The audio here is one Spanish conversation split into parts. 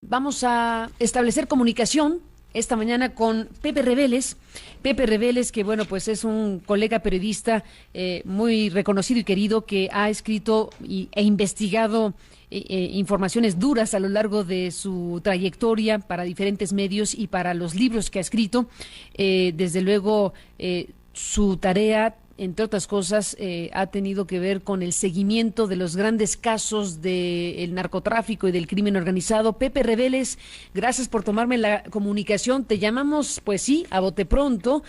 Vamos a establecer comunicación esta mañana con Pepe Reveles. Pepe Reveles, que bueno, pues es un colega periodista muy reconocido y querido que ha escrito e investigado informaciones duras a lo largo de su trayectoria para diferentes medios y para los libros que ha escrito. Desde luego, su tarea, entre otras cosas, ha tenido que ver con el seguimiento de los grandes casos del narcotráfico y del crimen organizado. Pepe Reveles, gracias por tomarme la comunicación. Te llamamos, pues sí, a bote pronto,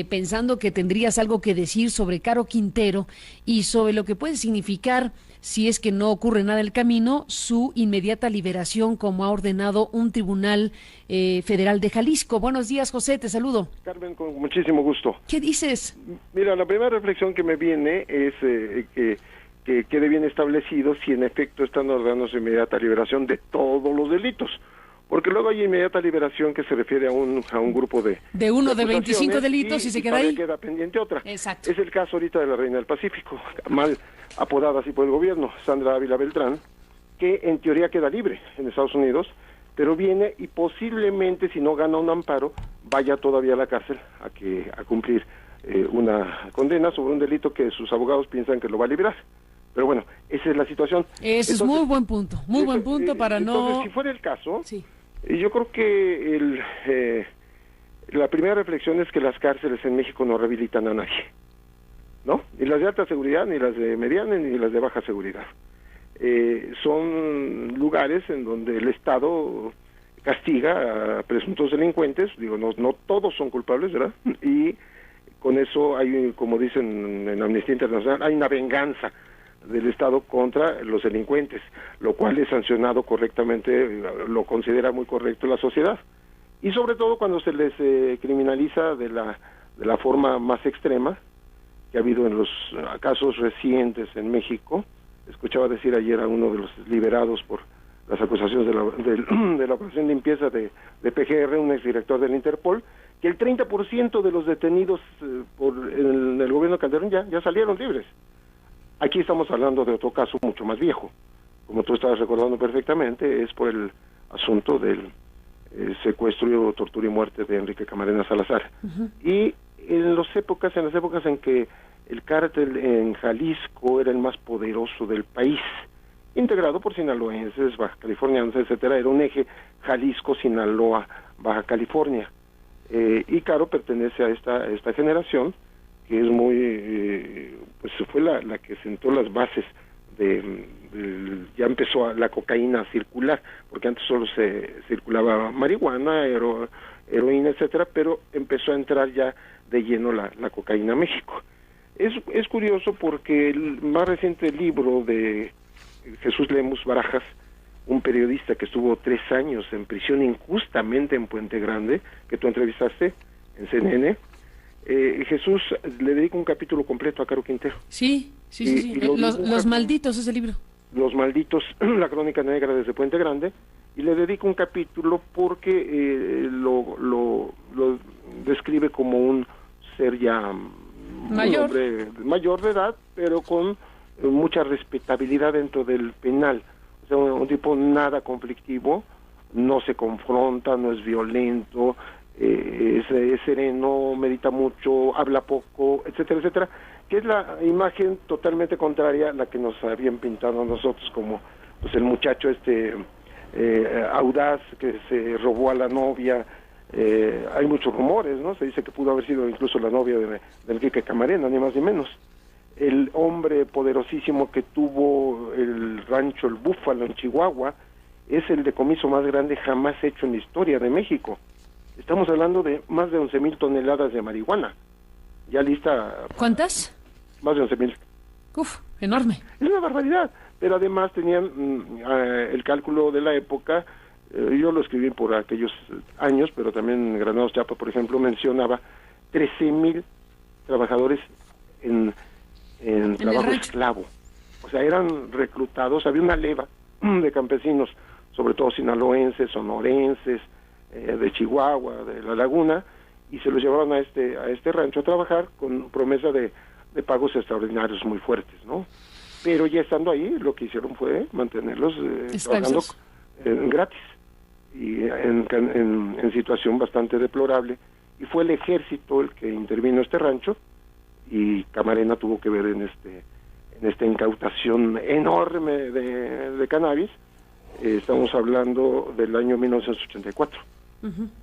pensando que tendrías algo que decir sobre Caro Quintero y sobre lo que puede significar, si es que no ocurre nada en el camino, su inmediata liberación, como ha ordenado un tribunal federal de Jalisco. Buenos días, José, te saludo. Carmen, con muchísimo gusto. ¿Qué dices? Mira, la primera reflexión que me viene es que quede bien establecido si en efecto están ordenando su inmediata liberación de todos los delitos. Porque luego hay inmediata liberación que se refiere a un grupo de uno de 25 delitos y se queda ahí. Queda pendiente otra. Exacto. Es el caso ahorita de la Reina del Pacífico, mal apodada así por el gobierno, Sandra Ávila Beltrán, que en teoría queda libre en Estados Unidos, pero viene y posiblemente, si no gana un amparo, vaya todavía a la cárcel a cumplir una condena sobre un delito que sus abogados piensan que lo va a liberar. Pero bueno, esa es la situación. Ese es muy buen punto, buen punto para entonces, si fuera el caso, sí. Yo creo que la primera reflexión es que las cárceles en México no rehabilitan a nadie, ¿no? Ni las de alta seguridad, ni las de mediana, ni las de baja seguridad. Son lugares en donde el Estado castiga a presuntos delincuentes, digo, no todos son culpables, ¿verdad? Y con eso hay, como dicen en Amnistía Internacional, hay una venganza del Estado contra los delincuentes, lo cual es sancionado correctamente, lo considera muy correcto la sociedad. Y sobre todo cuando se les criminaliza de la forma más extrema que ha habido en los casos recientes en México. Escuchaba decir ayer a uno de los liberados por las acusaciones de la operación de limpieza de PGR, un exdirector del Interpol, que el 30% de los detenidos por el gobierno de Calderón ya salieron libres. Aquí estamos hablando de otro caso mucho más viejo, como tú estabas recordando perfectamente, es por el asunto del secuestro, tortura y muerte de Enrique Camarena Salazar. Y en las épocas en que el cártel en Jalisco era el más poderoso del país, integrado por sinaloenses, baja californianos, etcétera, era un eje Jalisco, Sinaloa, Baja California. Y Caro pertenece a esta generación que es muy, pues fue la que sentó las bases ya empezó la cocaína a circular, porque antes solo se circulaba marihuana, heroína, etcétera, pero empezó a entrar ya de lleno la cocaína a México. Es curioso porque el más reciente libro de Jesús Lemus Barajas, un periodista que estuvo 3 años en prisión injustamente en Puente Grande, que tú entrevistaste en CNN, Jesús le dedica un capítulo completo a Caro Quintero. Sí. Los malditos, ese libro. Los malditos, la crónica negra desde Puente Grande, y le dedica un capítulo porque lo describe como un ser ya mayor. Un hombre mayor de edad, pero con mucha respetabilidad dentro del penal. O sea, un tipo nada conflictivo, no se confronta, no es violento, es sereno, medita mucho, habla poco, etcétera, etcétera, que es la imagen totalmente contraria a la que nos habían pintado a nosotros como pues el muchacho audaz que se robó a la novia. Hay muchos rumores, ¿no? Se dice que pudo haber sido incluso la novia de Enrique Camarena, ni más ni menos. El hombre poderosísimo que tuvo el rancho El Búfalo en Chihuahua es el decomiso más grande jamás hecho en la historia de México. Estamos hablando de más de 11,000 toneladas de marihuana. Ya lista. ¿Cuántas? Más de 11,000. Uf, enorme. Es una barbaridad. Pero además tenían el cálculo de la época. Yo lo escribí por aquellos años, pero también Granados Chapa, por ejemplo, mencionaba 13,000 trabajadores en trabajo esclavo. O sea, eran reclutados, había una leva de campesinos, sobre todo sinaloenses, sonorenses, de Chihuahua, de La Laguna, y se los llevaban a este rancho a trabajar con promesa de pagos extraordinarios muy fuertes, ¿no? Pero ya estando ahí, lo que hicieron fue mantenerlos trabajando gratis. y en situación bastante deplorable, y fue el ejército el que intervino en este rancho, y Camarena tuvo que ver en esta incautación enorme de cannabis. Estamos hablando del año 1984.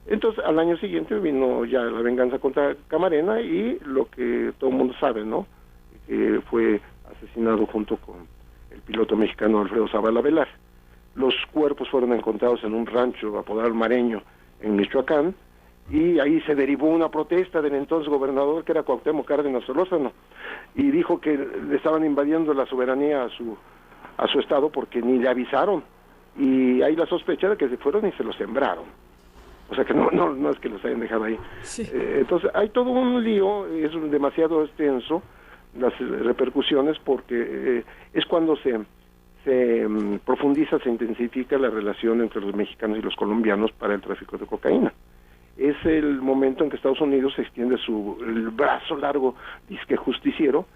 Entonces, al año siguiente vino ya la venganza contra Camarena, y lo que todo el mundo sabe, ¿no? Que fue asesinado junto con el piloto mexicano Alfredo Zavala Velar. Los cuerpos fueron encontrados en un rancho apodado Mareño, en Michoacán, y ahí se derivó una protesta del entonces gobernador, que era Cuauhtémoc Cárdenas Solórzano, y dijo que le estaban invadiendo la soberanía a su estado porque ni le avisaron, y hay la sospecha de que se fueron y se lo sembraron. O sea que no es que los hayan dejado ahí. Sí. Entonces hay todo un lío, es demasiado extenso las repercusiones, porque es cuando se profundiza, se intensifica la relación entre los mexicanos y los colombianos para el tráfico de cocaína. Es el momento en que Estados Unidos extiende el brazo largo, disque justiciero,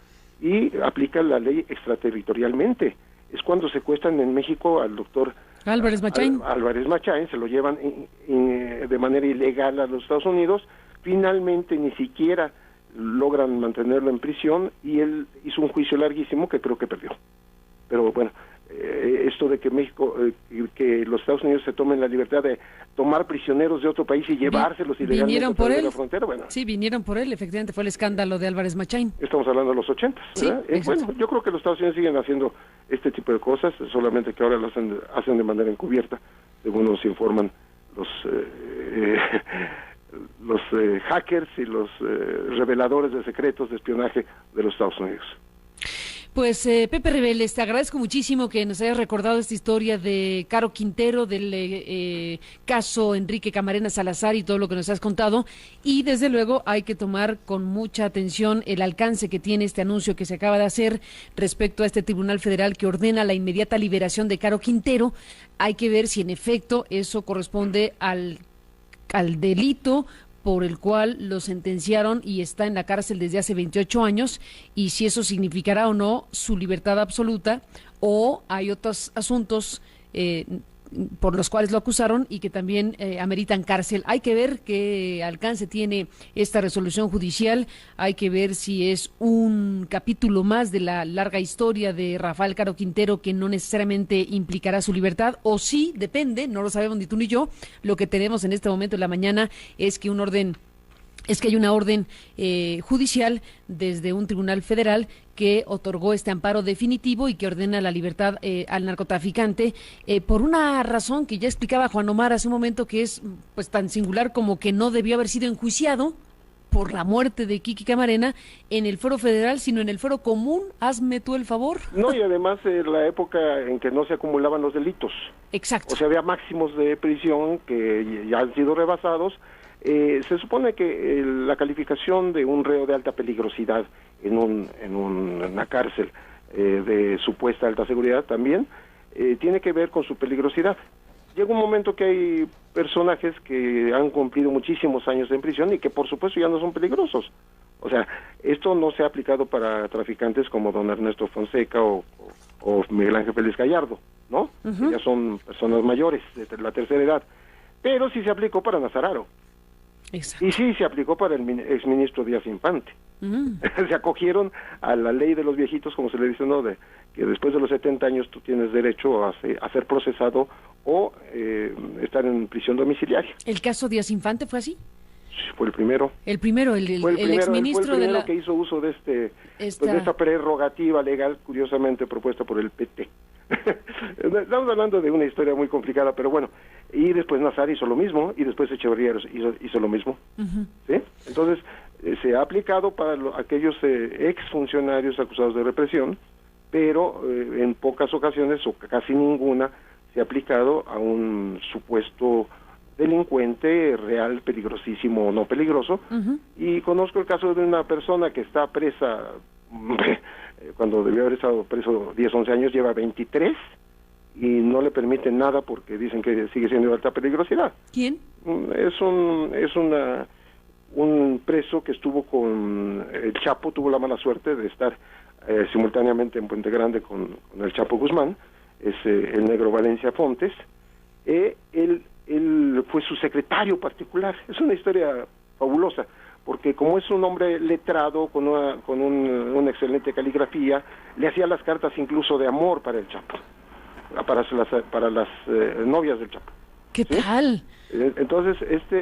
y aplica la ley extraterritorialmente. Es cuando secuestran en México al doctor Álvarez Machain. Álvarez Machain, se lo llevan de manera ilegal a los Estados Unidos, finalmente ni siquiera logran mantenerlo en prisión, y él hizo un juicio larguísimo que creo que perdió. Pero bueno, esto de que México, que los Estados Unidos se tomen la libertad de tomar prisioneros de otro país y llevárselos ilegalmente a través de la frontera, bueno. Sí, vinieron por él, efectivamente fue el escándalo de Álvarez Machain. Estamos hablando de los 80, ¿verdad? Sí, bueno, yo creo que los Estados Unidos siguen haciendo este tipo de cosas, solamente que ahora lo hacen de manera encubierta, según nos informan los hackers y los reveladores de secretos de espionaje de los Estados Unidos. Pues Pepe Reveles, te agradezco muchísimo que nos hayas recordado esta historia de Caro Quintero, del caso Enrique Camarena Salazar y todo lo que nos has contado, y desde luego hay que tomar con mucha atención el alcance que tiene este anuncio que se acaba de hacer respecto a este Tribunal Federal que ordena la inmediata liberación de Caro Quintero. Hay que ver si en efecto eso corresponde al delito por el cual lo sentenciaron y está en la cárcel desde hace 28 años, y si eso significará o no su libertad absoluta, o hay otros asuntos por los cuales lo acusaron y que también ameritan cárcel. Hay que ver qué alcance tiene esta resolución judicial, hay que ver si es un capítulo más de la larga historia de Rafael Caro Quintero que no necesariamente implicará su libertad, o sí, depende, no lo sabemos ni tú ni yo. Lo que tenemos en este momento en la mañana es que hay una orden judicial desde un tribunal federal que otorgó este amparo definitivo y que ordena la libertad al narcotraficante por una razón que ya explicaba Juan Omar hace un momento, que es pues tan singular como que no debió haber sido enjuiciado por la muerte de Kiki Camarena en el fuero federal, sino en el fuero común. Hazme tú el favor. No, y además la época en que no se acumulaban los delitos. Exacto. O sea, había máximos de prisión que ya han sido rebasados. Se supone que la calificación de un reo de alta peligrosidad en una cárcel de supuesta alta seguridad también tiene que ver con su peligrosidad. Llega un momento que hay personajes que han cumplido muchísimos años en prisión y que por supuesto ya no son peligrosos. O sea, esto no se ha aplicado para traficantes como don Ernesto Fonseca o Miguel Ángel Félix Gallardo, ¿no? Uh-huh. Ya son personas mayores, de la tercera edad. Pero sí se aplicó para Nazararo. Exacto. Y sí se aplicó para el exministro Díaz Infante. Se acogieron a la ley de los viejitos, como se le dice, ¿no? De que después de los 70 años tú tienes derecho a ser procesado o estar en prisión domiciliaria. ¿El caso Díaz Infante fue así? Fue el primero. El exministro de la... que hizo uso de esta prerrogativa legal, curiosamente propuesta por el PT. Estamos hablando de una historia muy complicada, pero bueno. Y después Nazar hizo lo mismo, y después Echeverría hizo lo mismo. Uh-huh. ¿Sí? Entonces, se ha aplicado para aquellos exfuncionarios acusados de represión, pero en pocas ocasiones, o casi ninguna, se ha aplicado a un supuesto delincuente real, peligrosísimo o no peligroso. Uh-huh. Y conozco el caso de una persona que está presa, cuando debió haber estado preso 10, 11 años, lleva 23, y no le permiten nada porque dicen que sigue siendo de alta peligrosidad. ¿Quién? Es un preso que estuvo con el Chapo, tuvo la mala suerte de estar simultáneamente en Puente Grande con el Chapo Guzmán, es el negro Valencia Fontes. Él su secretario particular. Es una historia fabulosa, porque como es un hombre letrado, con una excelente caligrafía, le hacía las cartas incluso de amor para el Chapo, para las novias del Chapo. ¿Qué ¿Sí? tal? Entonces,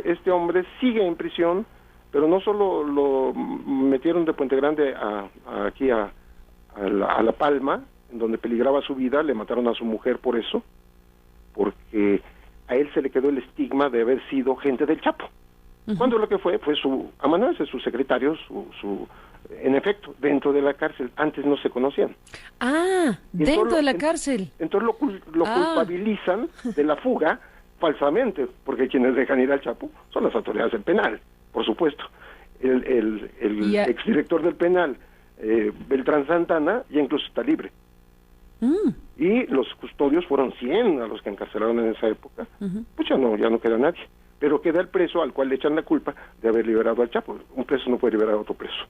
este hombre sigue en prisión, pero no solo lo metieron de Puente Grande aquí a La Palma, en donde peligraba su vida, le mataron a su mujer por eso, porque a él se le quedó el estigma de haber sido gente del Chapo. Cuando lo que fue su amanuense, su secretario, en efecto, dentro de la cárcel. Antes no se conocían. Ah, dentro de la cárcel. Entonces lo culpabilizan de la fuga falsamente, porque quienes dejan ir al Chapo son las autoridades del penal, por supuesto. El exdirector del penal, Beltrán Santana, ya incluso está libre. Y los custodios fueron 100 a los que encarcelaron en esa época. Pues ya no queda nadie. Pero queda el preso al cual le echan la culpa de haber liberado al Chapo. Un preso no puede liberar a otro preso.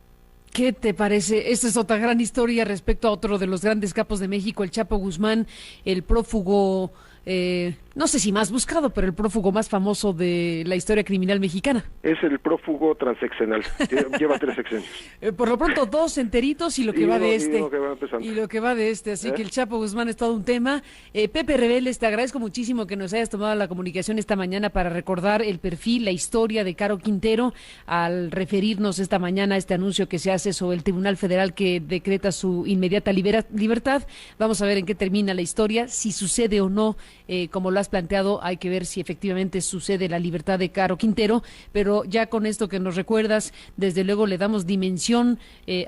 ¿Qué te parece? Esta es otra gran historia respecto a otro de los grandes capos de México, el Chapo Guzmán, el prófugo, no sé si más buscado, pero el prófugo más famoso de la historia criminal mexicana. Es el prófugo transeccional, lleva 3 sexenios. Por lo pronto 2 enteritos y lo que va de este. Y lo que va de este, así que el Chapo Guzmán es todo un tema. Pepe Reveles, te agradezco muchísimo que nos hayas tomado la comunicación esta mañana para recordar el perfil, la historia de Caro Quintero, al referirnos esta mañana a este anuncio que se hace sobre el Tribunal Federal que decreta su inmediata libertad. Vamos a ver en qué termina la historia, si sucede o no, como lo has planteado, hay que ver si efectivamente sucede la libertad de Caro Quintero, pero ya con esto que nos recuerdas, desde luego le damos dimensión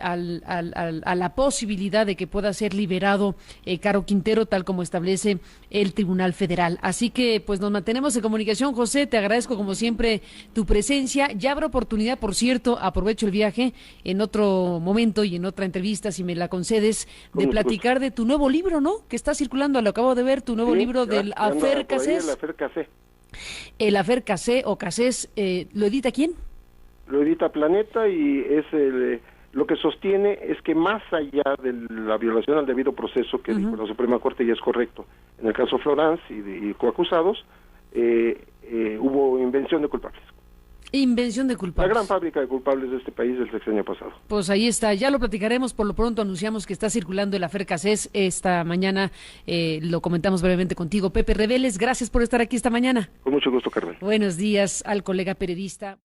a la posibilidad de que pueda ser liberado Caro Quintero, tal como establece el Tribunal Federal. Así que pues nos mantenemos en comunicación, José, te agradezco como siempre tu presencia. Ya habrá oportunidad, por cierto, aprovecho el viaje en otro momento y en otra entrevista, si me la concedes, de platicar de tu nuevo libro, ¿no? Que está circulando, lo acabo de ver, tu nuevo libro del Afer Cassés. El Afer Cassés. El Afer Cassés o Cassés, ¿lo edita quién? Lo edita Planeta y es lo que sostiene es que más allá de la violación al debido proceso que dijo la Suprema Corte, y es correcto, en el caso Florence y coacusados, hubo invención de culpables. Invención de culpables. La gran fábrica de culpables de este país del sexenio pasado. Pues ahí está, ya lo platicaremos. Por lo pronto anunciamos que está circulando el Afer Cassés esta mañana. Lo comentamos brevemente contigo. Pepe Reveles, gracias por estar aquí esta mañana. Con mucho gusto, Carmen. Buenos días al colega periodista.